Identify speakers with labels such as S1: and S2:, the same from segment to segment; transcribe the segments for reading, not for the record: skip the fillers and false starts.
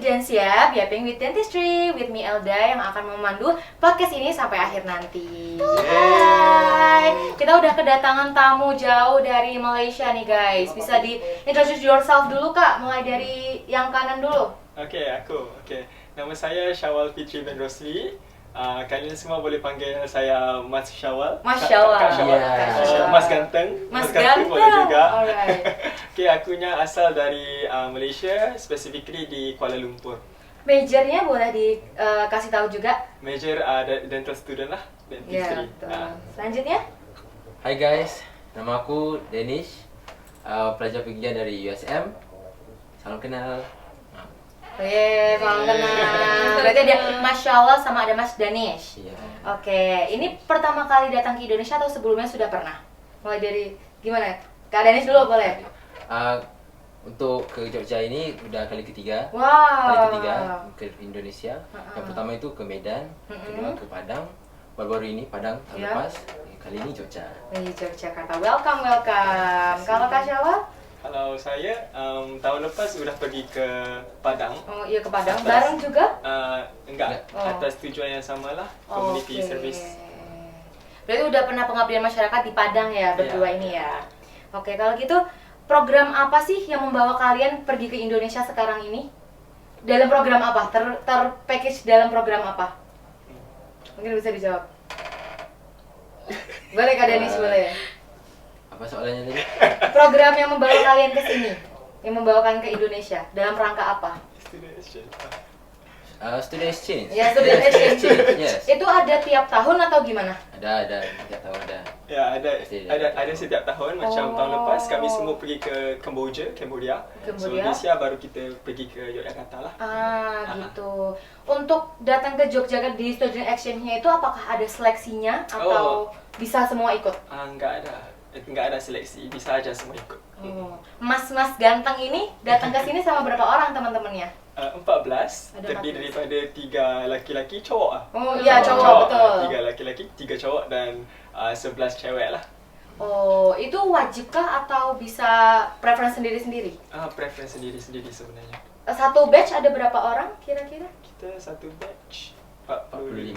S1: dan siap, Yaping with Dentistry, with me Elda yang akan memandu podcast ini sampai akhir nanti. Hai, kita udah kedatangan tamu jauh dari Malaysia nih guys. Bisa di introduce yourself dulu kak, mulai dari yang kanan dulu.
S2: Oke. Nama saya Syawal Fitri bin Rosli. Kalian semua boleh panggil saya Mas Syawal.
S1: Mas Syawal.
S2: Kak Syawal.
S1: Yeah.
S2: Mas Ganteng.
S1: Mas Ganteng
S2: boleh juga.
S1: Alright.
S2: Akunya asal dari Malaysia, specifically di Kuala Lumpur.
S1: Majornya boleh dikasih tahu juga.
S2: Major dental student lah, dentistry.
S1: Selanjutnya.
S3: Hai guys, nama aku Danish, pelajar pergian dari USM. Salam kenal.
S1: Salam kenal. Berarti ada Mas Syawal sama ada Mas Danish.
S3: Iya.
S1: Oke, ini pertama kali datang ke Indonesia atau sebelumnya sudah pernah? Mulai dari gimana? Kak Danish dulu boleh?
S3: Untuk ke Jogja ini udah kali ketiga.
S1: Wow.
S3: Kali ketiga ke Indonesia. Yang pertama itu ke Medan, kedua ke Padang. Baru-baru ini Padang tahun lepas. Kali ini Jogja.
S1: Yogyakarta. Welcome. Kalau Kak Syawal?
S2: Kalau saya tahun lepas sudah pergi ke Padang.
S1: Oh iya, ke Padang. Bareng juga?
S2: Enggak, atas tujuan yang sama lah, community service.
S1: Berarti udah pernah pengabdian masyarakat di Padang ya berdua ini ya. Oke, kalau gitu program apa sih yang membawa kalian pergi ke Indonesia sekarang ini? Dalam program apa? Terpackage dalam program apa? Mungkin bisa dijawab. Boleh Kak Danish, boleh.
S3: Apa soalannya tadi?
S1: Program yang membawa kalian ke sini, yang membawa kalian ke Indonesia, dalam rangka apa?
S2: Student exchange.
S3: Student exchange.
S1: Ya, student exchange.
S3: Yes.
S1: Itu ada tiap tahun atau gimana?
S3: Ada, tiap tahun ada.
S2: Ya, ada setiap tahun. Macam tahun lepas kami semua pergi ke Cambodia. So Indonesia baru kita pergi ke Yogyakarta lah.
S1: Gitu. Untuk datang ke Yogyakarta di student exchange-nya itu apakah ada seleksinya atau bisa semua ikut?
S2: Enggak ada seleksi, bisa aja semua ikut.
S1: Mas ganteng ini datang ke sini sama berapa orang teman-temannya?
S2: 14,
S1: Ada
S2: terdiri
S1: 14.
S2: daripada 3 laki-laki cowok lah.
S1: Oh iya, cowok betul.
S2: 3 laki-laki, 3 cowok dan 11 cewek lah.
S1: Oh, itu wajibkah atau bisa preference sendiri-sendiri?
S2: Preference sendiri-sendiri sebenarnya.
S1: Satu batch ada berapa orang kira-kira?
S2: Kita satu batch 45.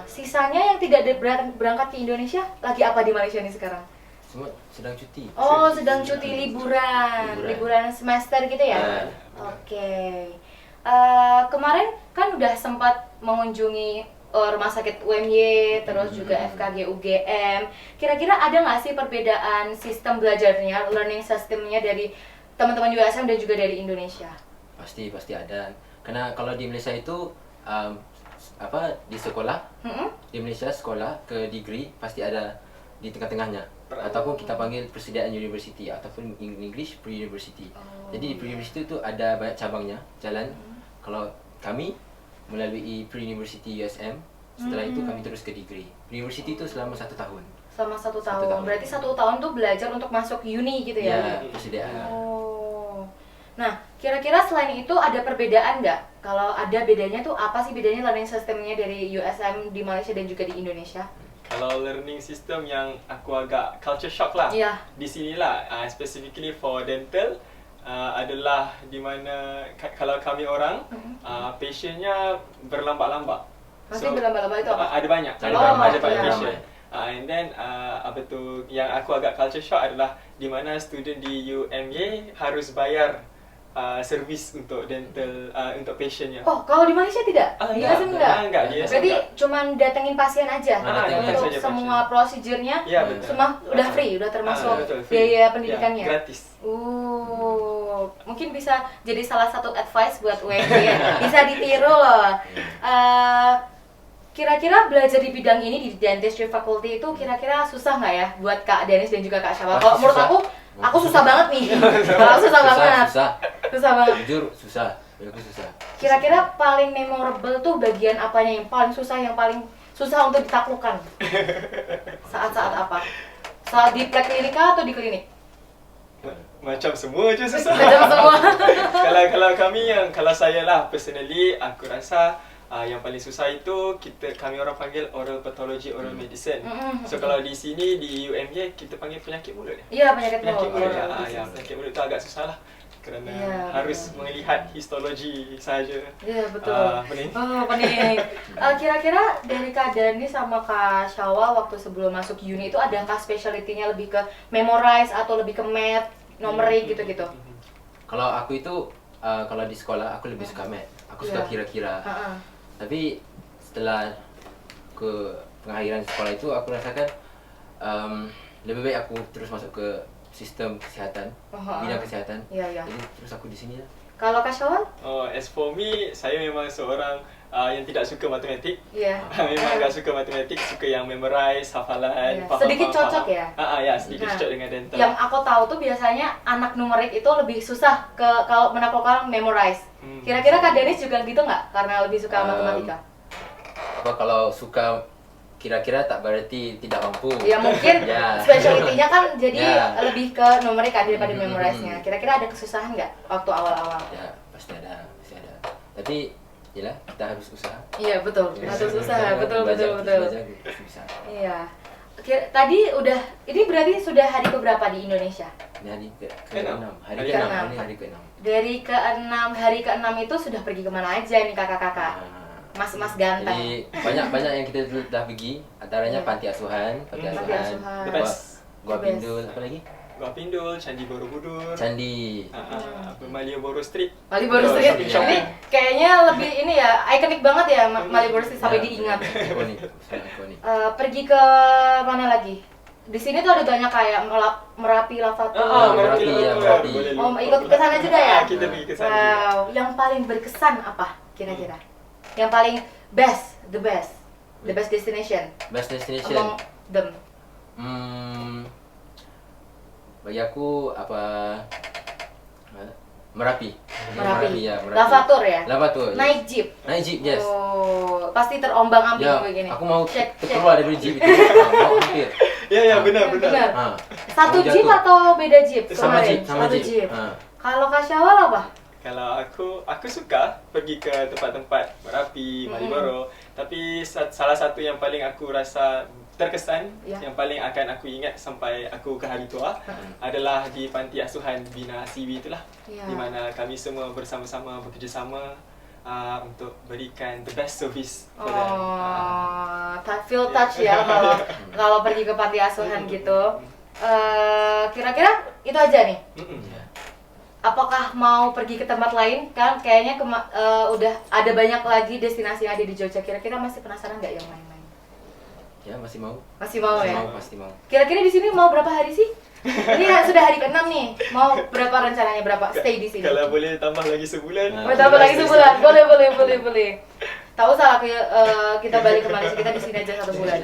S1: Sisanya yang tidak berangkat ke Indonesia lagi apa di Malaysia nih sekarang?
S3: Semua sedang cuti.
S1: Oh, sedang cuti liburan semester gitu ya? Oke. Kemarin kan udah sempat mengunjungi rumah sakit UMY, terus juga FKG UGM. Kira-kira ada nggak sih perbedaan sistem belajarnya, learning systemnya dari teman-teman USM dan juga dari Indonesia?
S3: Pasti ada. Karena kalau di Malaysia itu di sekolah, di Malaysia sekolah ke degree pasti ada di tengah-tengahnya. Ataupun kita panggil persediaan university ataupun English pre-university. Jadi di pre-university itu ada banyak cabangnya, jalan. Kalau kami melalui pre-university USM, setelah itu kami terus ke degree. Pre-university itu selama 1 tahun.
S1: Selama 1 tahun. Berarti 1 tahun tuh belajar untuk masuk uni gitu ya?
S3: Ya, persediaan.
S1: Nah, kira-kira selain itu ada perbedaan nggak? Kalau ada bedanya tuh apa sih bedanya learning systemnya dari USM di Malaysia dan juga di Indonesia?
S2: Kalau learning system yang aku agak culture shock lah. Di sinilah, specifically for dental, adalah di mana kalau kami orang, patientnya berlambak-lambak.
S1: Maksudnya berlambak-lambak itu apa?
S2: Ada banyak. Ada banyak patient. And then yang aku agak culture shock adalah di mana student di UMY harus bayar servis untuk dental untuk patientnya.
S1: Oh, kalau di Malaysia tidak?
S2: Enggak.
S1: Berarti cuman datengin pasien aja untuk semua prosedurnya, semua udah free, udah termasuk biaya pendidikannya.
S2: Gratis.
S1: Mungkin bisa jadi salah satu advice buat UMY ya. Bisa ditiru loh. Kira-kira belajar di bidang ini di Dentistry Faculty itu kira-kira susah nggak ya buat Kak Danish dan juga Kak Syawal? Kalau menurut aku susah banget nih. Susah banget. Susah banget.
S3: Jujur susah.
S1: Kira-kira paling memorable tuh bagian apanya yang paling susah untuk ditaklukkan? Saat-saat apa? Saat di preklinika atau di klinik?
S2: Macam semua je susah.
S1: Macam semua.
S2: kalau saya lah personally, aku rasa yang paling susah itu kami orang panggil oral pathology, oral medicine. So kalau di sini di UMY kita panggil penyakit mulut.
S1: Iya, penyakit mulut.
S2: Penyakit mulut tu agak susah lah. kerana harus melihat histologi saja.
S1: Iya betul. Pening. Oh pening. Kira-kira dari Kak Dani sama Kak Syawal waktu sebelum masuk uni itu adakah specialty-nya lebih ke memorize atau lebih ke math, numerik gitu-gitu?
S3: Kalau aku itu kalau di sekolah aku lebih suka math. Aku suka kira-kira. Tapi setelah ke pengakhiran sekolah itu aku rasakan lebih baik aku terus masuk ke sistem kesihatan, bidang kesihatan. Jadi terus aku di sini lah.
S1: Kalau Kak Syawal?
S2: As for me, saya memang seorang yang tidak suka matematik. Memang agak suka matematik, suka yang memorize, hafalan,
S1: sedikit cocok ya?
S2: Ya, sedikit cocok dengan dental.
S1: Yang aku tahu tuh biasanya anak numerik itu lebih susah kalau menaklukkan memorize. Kira-kira Kak Denis juga gitu nggak? Karena lebih suka matematika?
S3: Kalau suka kira-kira tak berarti tidak mampu.
S1: Ya mungkin specialty-nya kan jadi lebih ke numerik daripada memorize-nya. Kira-kira ada kesusahan nggak waktu awal-awal?
S3: Ya pasti ada. Tapi yalah kita harus usaha.
S1: Iya betul, harus usaha. Betul.
S3: Bisa.
S1: Iya. Tadi ini berarti sudah hari keberapa di Indonesia?
S3: Hari ke-6. Hari ke-6.
S1: Dari hari ke-6 itu sudah pergi kemana aja nih kakak-kakak? Mas-mas ganteng.
S3: Jadi banyak yang kita sudah pergi, antaranya panti asuhan, Gua Pindul, apa lagi?
S2: Gua Pindul, Candi Borobudur.
S3: Candi.
S2: Malioboro Street.
S1: Malioboro Street. Ini kayaknya lebih ini ya, ikonik banget ya Malioboro Street sampai diingat.
S3: Ikonik.
S1: Pergi ke mana lagi? Di sini tuh ada banyak kayak Merapi, Lavator.
S3: Merapi.
S1: Oh, ikut ke sana juga ya?
S2: Kita pergi ke sana.
S1: Wow, yang paling berkesan apa kira-kira? Yang paling the best destination.
S3: Best destination.
S1: Among them.
S3: Bagi aku Merapi.
S1: Ya, Lavator ya?
S3: Lavator.
S1: Naik jeep.
S3: Yes.
S1: Oh, pasti terombang-ambing begini.
S3: Aku mau keluar dari jeep itu. Mau hampir.
S2: Ya, benar.
S1: Satu jeep atau beda jeep?
S3: Sama jeep.
S1: Kalau Kak Syawal apa?
S2: Kalau aku suka pergi ke tempat-tempat Merapi, Malioboro. Tapi salah satu yang paling aku rasa terkesan, yang paling akan aku ingat sampai aku ke hari tua adalah di panti asuhan Bina Siwi itulah. Di mana kami semua bersama-sama bekerjasama untuk berikan the best service for them.
S1: Feel touch ya kalau pergi ke panti asuhan gitu. Kira-kira itu aja nih. Apakah mau pergi ke tempat lain? Kan kayaknya udah ada banyak lagi destinasi yang ada di Jogja. Kira-kira masih penasaran nggak yang lain-lain?
S3: Ya masih mau.
S1: Masih mau ya?
S3: Pasti mau.
S1: Kira-kira di sini mau berapa hari sih? Ini sudah hari ke-6 nih. Mau berapa rencananya? Berapa stay di sini?
S2: Kalau boleh tambah lagi sebulan.
S1: Tambah lagi sebulan. Boleh. Tak usah lah kita balik ke Malaysia. Kita di sini aja 1 bulan.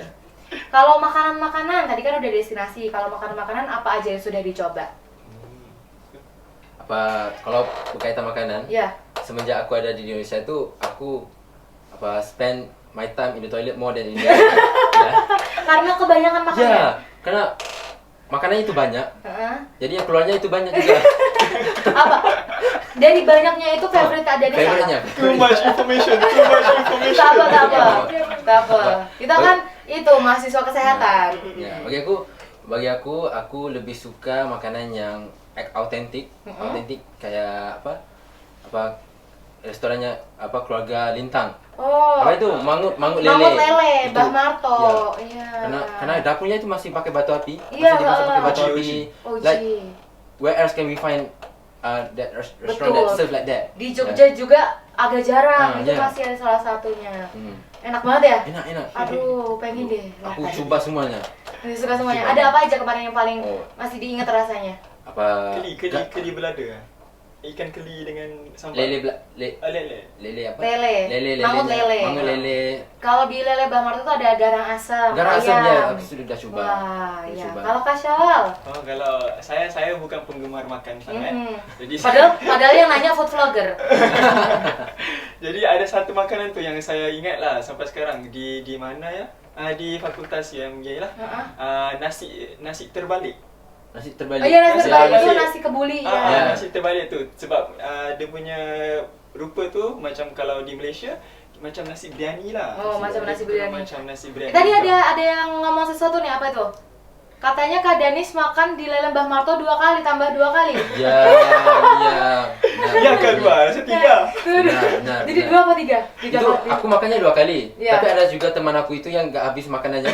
S1: Kalau makanan-makanan, tadi kan udah destinasi. Kalau makanan-makanan apa aja yang sudah dicoba?
S3: Kalau berkaitan makanan, semenjak aku ada di Indonesia itu aku spend my time in the toilet more than in India.
S1: Karena kebanyakan makanan.
S3: Karena makanannya itu banyak. Jadi yang keluarnya itu banyak juga.
S1: Apa? Dari banyaknya itu favorite ada di sana.
S2: Too much information.
S1: Tak apa. Kita kan itu mahasiswa kesehatan.
S3: Bagi aku lebih suka makanan yang autentik kayak restorannya keluarga Lintang. Apa itu? Mangut lele,
S1: Mbah Marto.
S3: Karena dapurnya itu masih pakai batu api. Masih dimasak pakai batu api. Like where else can we find that restaurant that serve like that?
S1: Di Jogja juga agak jarang. Itu masih ada salah satunya. Enak banget ya?
S3: Enak.
S1: Aduh, pengen deh.
S3: Aku coba semuanya.
S1: Suka semuanya. Ada apa aja kemarin yang paling masih diingat rasanya?
S2: Keli belada. Ikan keli dengan sambal.
S3: Lele apa?
S1: Lele. Mangut lele. Kalau di lele Mbah Marto tuh ada garang asam.
S3: Aku sudah coba.
S1: Wah, iya. Kalau Kak Syawal?
S2: Kalau saya bukan penggemar makan sangat. Jadi
S1: padahal yang nanya food vlogger.
S2: Jadi ada satu makanan tuh yang saya ingat lah sampai sekarang di mana ya? Di fakultas UMY lah. Nasi terbalik.
S3: Nasi terbalik.
S1: Nasi terbalik itu nasi kebuli ya.
S2: Nasi terbalik tu sebab dia punya rupa tu macam kalau di Malaysia macam nasi biryani lah.
S1: Macam nasi biryani.
S2: Macam nasi biryani.
S1: Tadi ada yang ngomong sesuatu nih, apa itu? Katanya Kak Danis makan di Lele Mbah Marto 2 kali, tambah 2 kali.
S3: Iya.
S2: Iya kedua, rasa 3.
S3: Benar.
S1: Jadi 2 apa 3? 3
S3: Itu
S1: kali.
S3: aku makannya 2 kali.
S1: Iya.
S3: Tapi ada juga teman aku itu yang nggak habis makanannya.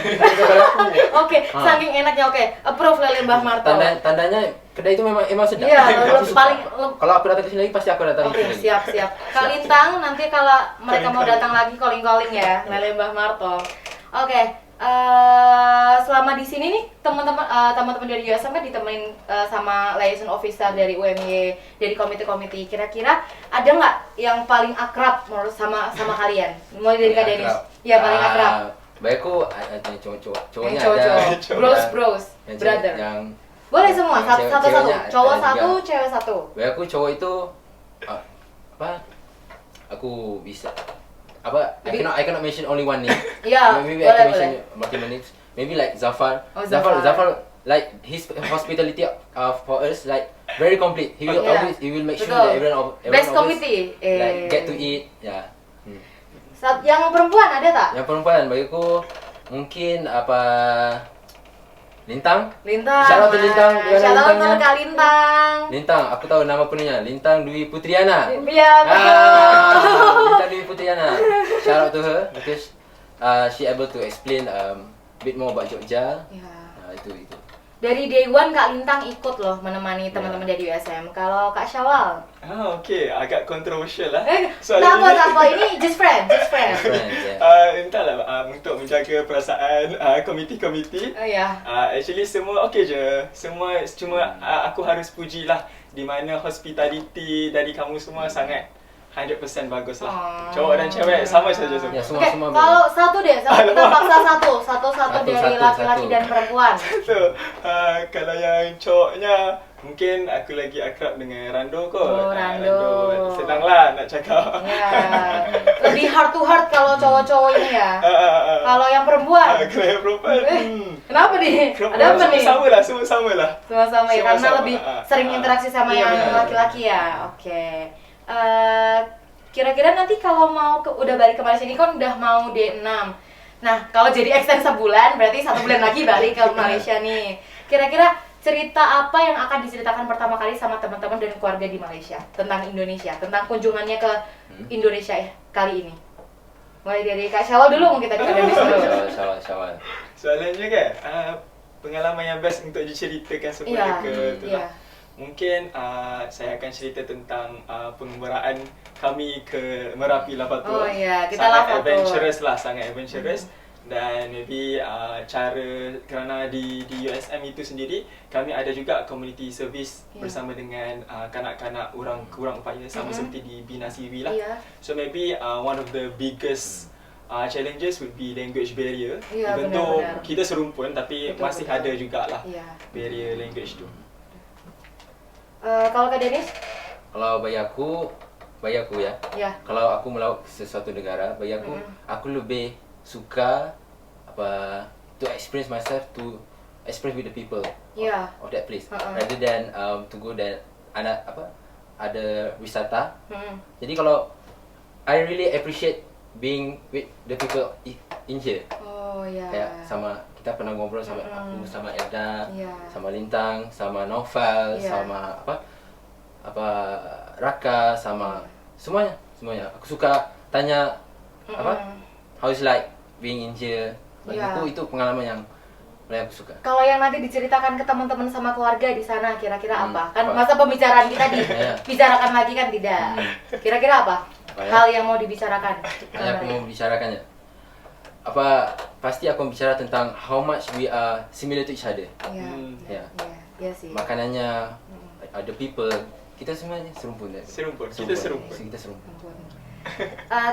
S1: Oke, saking enaknya oke. Approve Lele Mbah Marto.
S3: Tandanya kedai itu memang sedap.
S1: Iya,
S3: Aku suka.
S1: paling
S3: Kalau aku datang ke sini lagi pasti aku datang
S1: Oke,
S3: ke sini.
S1: siap. Kak Lintang, nanti kalau mereka mau datang lagi calling ya, Lele Mbah Marto. Oke, selama di sini nih teman-teman dari USM kan ditemenin sama liaison officer dari UMY, dari komite-komite. Kira-kira ada nggak yang paling akrab menurut sama kalian? Mulai dari Kak Denis. Ya, paling akrab.
S3: Baikku cowoknya
S1: Cowok.
S3: ada.
S1: Bros,
S3: yang
S1: brother.
S3: Yang
S1: Boleh semua, satu-satu.
S3: ceweknya
S1: Cowok
S3: ada
S1: satu,
S3: juga.
S1: cewek satu.
S3: Baikku cowok itu apa? Aku bisa I cannot mention only one name.
S1: Iya,
S3: Maybe I can
S1: boleh.
S3: mention multiple names. Maybe like Zafar.
S1: Oh, Zafar.
S3: Like his hospitality for us like very complete. He will make sure
S1: Betul.
S3: that everyone
S1: Best
S3: always,
S1: committee.
S3: like get to eat. Ya.
S1: Yang perempuan ada tak?
S3: Yang perempuan bagiku mungkin Lintang.
S1: Shout out
S3: to Lintang.
S1: Shout out to Kak Lintang.
S3: Lintang, aku tahu nama penuhnya. Lintang Dwi Putriana.
S1: Iya, betul.
S3: Lintang Dwi Putriana. Shout out to her because she able to explain a bit more about Jogja.
S1: Ya.
S3: Itu.
S1: Dari day one Kak Lintang ikut loh menemani teman-teman dari USM. Kalau Kak Syawal?
S2: Okey, agak kontroversial lah.
S1: Tak apa, ini just friend.
S2: Entahlah, untuk menjaga perasaan komiti-komiti.
S1: Ya.
S2: Actually semua okey je. Semua cuma aku harus puji lah di mana hospitality dari kamu semua sangat 100% bagus lah. Cowok dan cewek sama saja semua.
S3: Ya,
S1: Oke, kalau satu kita paksa satu dari laki-laki dan perempuan.
S2: Kalau yang cowoknya mungkin aku lagi akrab dengan Rando kot.
S1: Oh, Rando.
S2: Senanglah nak cakap.
S1: Ya. Lebih heart to heart kalau cowok-cowok ini ya. Kalau yang perempuan?
S2: Kalau yang perempuan.
S1: Kenapa nih? Ada apa nih?
S2: Semua sama lah.
S1: Sama ya, karena lebih sering interaksi sama yang laki-laki ya. Oke. Kira-kira nanti kalau mau udah balik ke Malaysia ini kan udah mau D6. Nah, kalau jadi extend sebulan berarti 1 bulan lagi balik ke Malaysia nih. Kira-kira cerita apa yang akan diceritakan pertama kali sama teman-teman dan keluarga di Malaysia tentang Indonesia, tentang kunjungannya ke Indonesia ya kali ini? Mulai dari Kak Syawal dulu, mungkin tadi Kak Danis dulu.
S3: Syawal.
S2: Soalannya kan, pengalaman yang best untuk diceritakan sebenarnya ke itulah. Mungkin saya akan cerita tentang pengembaraan kami ke Merapi Lavatua.
S1: Oh iya, kita
S2: Lavatua. Sangat adventurous. Dan maybe kerana di USM itu sendiri kami ada juga community service bersama dengan kanak-kanak kurang upaya sama seperti di Bina Siwi lah. So maybe one of the biggest challenges would be language barrier. Even though kita serumpun tapi masih ada jugalah barrier language tu.
S1: Kalau Kak Denis?
S3: Kalau bagi aku ya. Kalau aku melawat sesuatu negara, bagi aku lebih suka to experience myself, to experience with the people of that place, rather than to go that ada wisata. Jadi kalau I really appreciate being with the people in here. Kayak sama kita pernah ngobrol sama aku, sama Elda, sama Lintang, sama Novel, sama Raka, sama semuanya. Aku suka tanya how is like being in here. Bagi aku itu pengalaman yang paling aku suka.
S1: Kalau yang nanti diceritakan ke teman-teman sama keluarga di sana kira-kira apa? Kan masa pembicaraan kita dibicarakan lagi kan tidak. Kira-kira apa? Hal yang mau dibicarakan?
S3: Yang aku mau bicarakannya. Pasti aku bicara tentang how much we are similar to each other.
S1: Iya sih.
S3: Makanannya, the people, kita semuanya serumpun.
S2: Kita serumpun.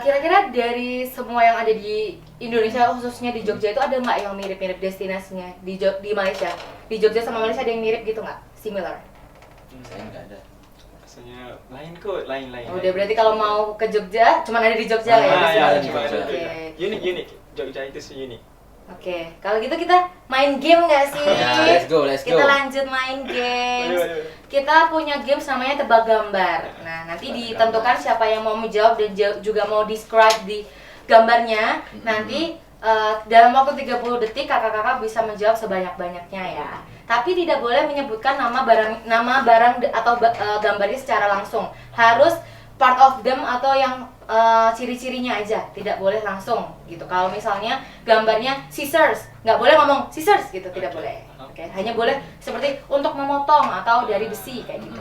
S1: Kira-kira dari semua yang ada di Indonesia, khususnya di Jogja itu ada nggak yang mirip-mirip destinasinya di Malaysia? Di Jogja sama Malaysia ada yang mirip gitu nggak? Similar?
S3: Saya nggak ada.
S2: Rasanya lain kot, lain.
S1: Udah berarti kalau mau ke Jogja, cuma ada di Jogja ya?
S2: Cuma ada. Unik. Jogja itu unik.
S1: Oke, kalau gitu kita main game nggak sih?
S3: Let's go.
S1: Kita lanjut main games. Kita punya games namanya tebak gambar. Nah, nanti ditentukan siapa yang mau menjawab dan juga mau describe di gambarnya. Nanti dalam waktu 30 detik kakak-kakak bisa menjawab sebanyak-banyaknya ya. Tapi tidak boleh menyebutkan nama barang atau gambarnya secara langsung. Harus part of them atau yang ciri-cirinya aja, tidak boleh langsung gitu. Kalau misalnya gambarnya scissors, nggak boleh ngomong scissors gitu, tidak boleh. Oke, hanya boleh seperti untuk memotong atau dari besi kayak gitu.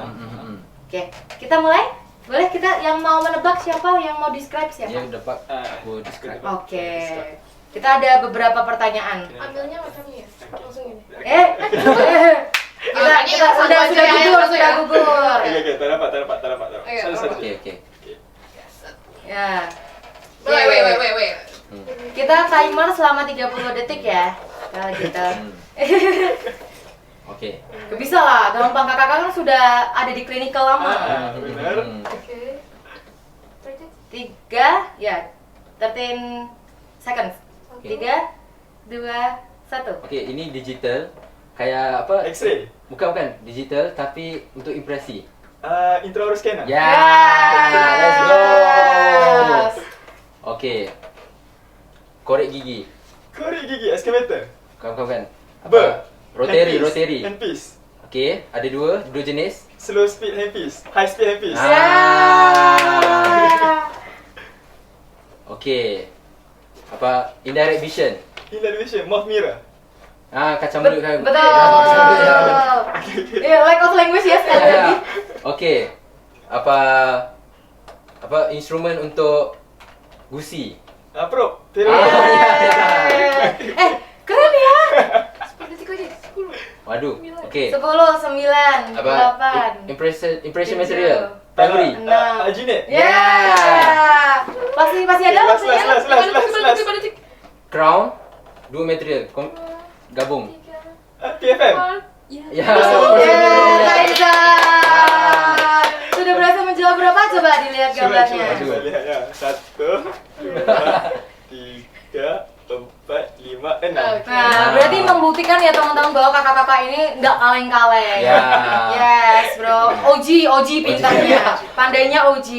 S1: Oke, kita mulai. Boleh kita yang mau menebak siapa, yang mau describe siapa?
S3: Yang dapat aku describe.
S1: Oke. Kita ada beberapa pertanyaan.
S4: Ambilnya macam ini ya? Langsung ini.
S1: Kita sudah gugur.
S2: Oke, tak dapat.
S3: Oke.
S1: Ya.
S4: Wait.
S1: Kita timer selama 30 detik ya. Kalau gitu.
S3: Oke.
S1: Bisa lah, gampang, kakak-kakak kan sudah ada di klinikal lama.
S2: Benar.
S4: Oke.
S1: 3, ya, 13 seconds. 3, 2, 1.
S3: Oke, ini digital. Kayak apa?
S2: X-ray.
S3: Bukan, digital tapi untuk impresi.
S2: Intraoral scanner.
S3: Ya, let's go. Oke. Korek gigi.
S2: Korek gigi, excavator.
S3: Bukan.
S2: Apa?
S3: Rotary.
S2: Handpiece.
S3: Oke, ada dua jenis.
S2: Slow speed handpiece, high speed handpiece.
S3: Oke. Apa? Indirect vision.
S2: Indirect vision, mouth mirror.
S3: Kacang mulut kan.
S1: Betul. Lack of language ya sekali lagi.
S3: Oke. Apa instrumen untuk gusi?
S2: Probe.
S1: Keren ya.
S4: 10 detik aja. 10.
S3: Waduh. Oke.
S1: 10, 9, 8.
S3: Impression material. Memory.
S2: Alginate.
S1: Pasti ada maksudnya.
S4: 5 detik.
S3: Crown. Dua material. Gabung.
S2: PFM.
S3: Ya.
S1: Kaiza. Sudah berhasil menjawab berapa? Coba dilihat gambarnya.
S2: Coba lihat ya. 1, 2, 3, 4, 5, 6.
S1: Nah, berarti membuktikan ya teman-teman bahwa kakak-kakak ini nggak kaleng-kaleng.
S3: Ya.
S1: Yes, bro. OG pintarnya. Pandainya OG.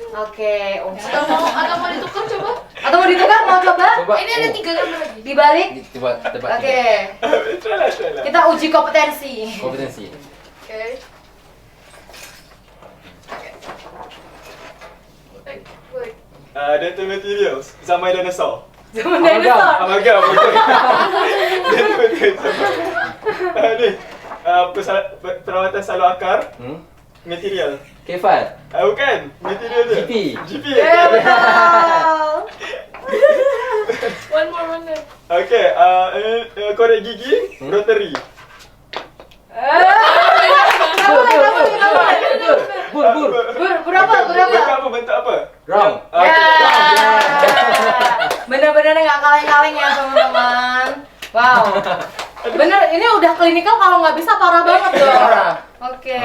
S1: Oke, OG.
S4: Atau mau ditukar coba?
S1: Atau mau ditukar? Mau coba?
S4: Ini ada 3 gambar lagi.
S1: Dibalik?
S3: Coba tebak.
S1: Oke.
S2: Salah.
S1: Kita uji kompetensi.
S4: Oke. Wait.
S2: Dental materials, zaman dinosaur.
S1: Zaman dinosaur.
S2: Amalgam. Ni, perawatan salu akar, material.
S3: Kefal.
S2: Bukan, material dia. GP.
S1: Ya, betul.
S4: One more.
S2: Okay, korek gigi, rotary.
S3: Bur.
S1: Berapa?
S2: Bentuk apa?
S3: Round.
S1: Bener-bener nggak kaleng-kaleng ya teman-teman. Wow. Bener, ini udah klinikal, kalau nggak bisa parah banget dong. Oke.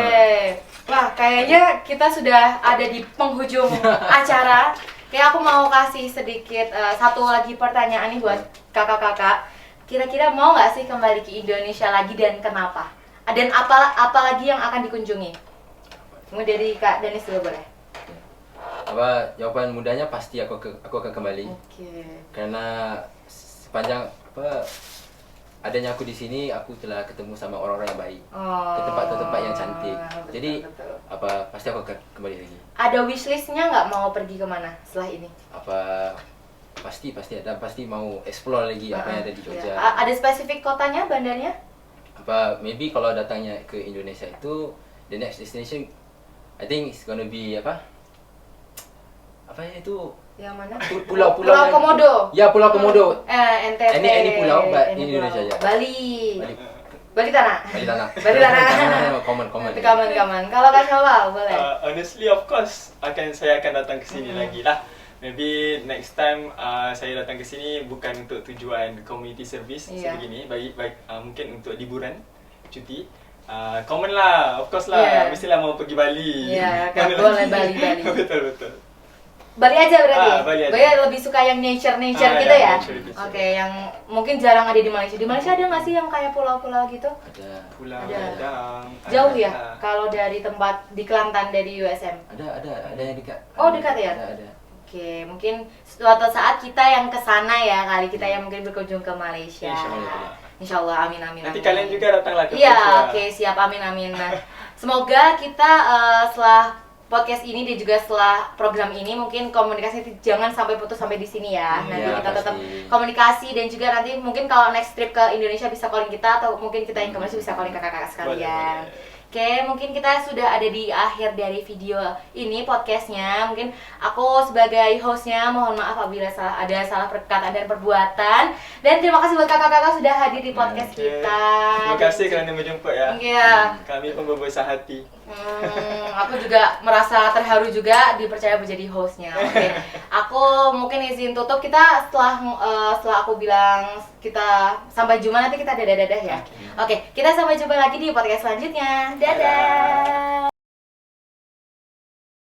S1: Wah, kayaknya kita sudah ada di penghujung acara. Kayak aku mau kasih sedikit satu lagi pertanyaan nih buat kakak-kakak. Kira-kira mau nggak sih kembali ke Indonesia lagi dan kenapa? Dan apa lagi yang akan dikunjungi? Mulai dari Kak Danis dulu boleh.
S3: Jawaban mudahnya pasti aku akan kembali.
S1: Oke.
S3: Karena sepanjang adanya aku di sini, aku telah ketemu sama orang-orang yang baik. Ke tempat-tempat yang cantik. Jadi pasti aku akan kembali lagi.
S1: Ada wishlistnya nggak mau pergi kemana setelah ini?
S3: Pasti ada. Pasti mau explore lagi apa yang ada di Jogja.
S1: Ada spesifik kotanya, bandarnya?
S3: Maybe kalau datangnya ke Indonesia itu, the next destination I think it's gonna be apa itu?
S1: Yang mana?
S3: Pulau
S1: Komodo.
S3: Ya, Pulau Komodo.
S1: NTT.
S3: Any pulau di Indonesia ya.
S1: Bali tanah.
S3: Common.
S1: Kalau Kak Syawal boleh.
S2: Honestly, of course, saya akan datang ke sini lagi lah. Maybe next time saya datang ke sini bukan untuk tujuan community service sebegini, mungkin untuk liburan, cuti. Common lah, of course lah, mestilah mau pergi Bali.
S1: Iya, boleh Bali.
S2: Betul.
S1: Bali aja berarti?
S2: Bali aja.
S1: Bali lebih suka yang nature gitu ya? Oke, yang mungkin jarang ada di Malaysia. Di Malaysia ada nggak sih yang kayak pulau-pulau gitu?
S3: Ada.
S2: Pulau
S1: Padang. Jauh ya? Kalau dari tempat di Kelantan dari USM?
S3: Ada yang dekat.
S1: Oh, dekat ya?
S3: Ada.
S1: Oke, mungkin suatu saat kita yang ke sana ya, kali kita yang mungkin berkunjung ke Malaysia. Insya Allah, amin amin.
S2: Nanti
S1: amin.
S2: kalian juga datanglah ke
S1: Iya,
S2: Malaysia.
S1: oke, siap, amin amin. Nah, semoga kita setelah podcast ini dan juga setelah program ini mungkin komunikasi jangan sampai putus sampai di sini ya. Nanti
S3: Ya,
S1: kita tetap
S3: pasti.
S1: komunikasi dan juga nanti mungkin kalau next trip ke Indonesia bisa calling kita atau mungkin kita yang ke Malaysia bisa calling kakak-kakak sekalian.
S2: Boleh.
S1: Oke, mungkin kita sudah ada di akhir dari video ini, podcastnya. Mungkin aku sebagai hostnya mohon maaf apabila ada salah perkataan dan perbuatan. Dan terima kasih buat kakak-kakak sudah hadir di podcast
S2: Oke.
S1: kita.
S2: Terima kasih kerana menjumpa ya.
S1: Iya.
S2: Kami pun berbesar hati.
S1: Aku juga merasa terharu juga dipercaya menjadi hostnya. Oke, aku mungkin izin tutup. Kita setelah aku bilang kita sampai jumpa nanti kita dadah-dadah ya. Oke, kita sampai jumpa lagi di podcast selanjutnya. Dadah.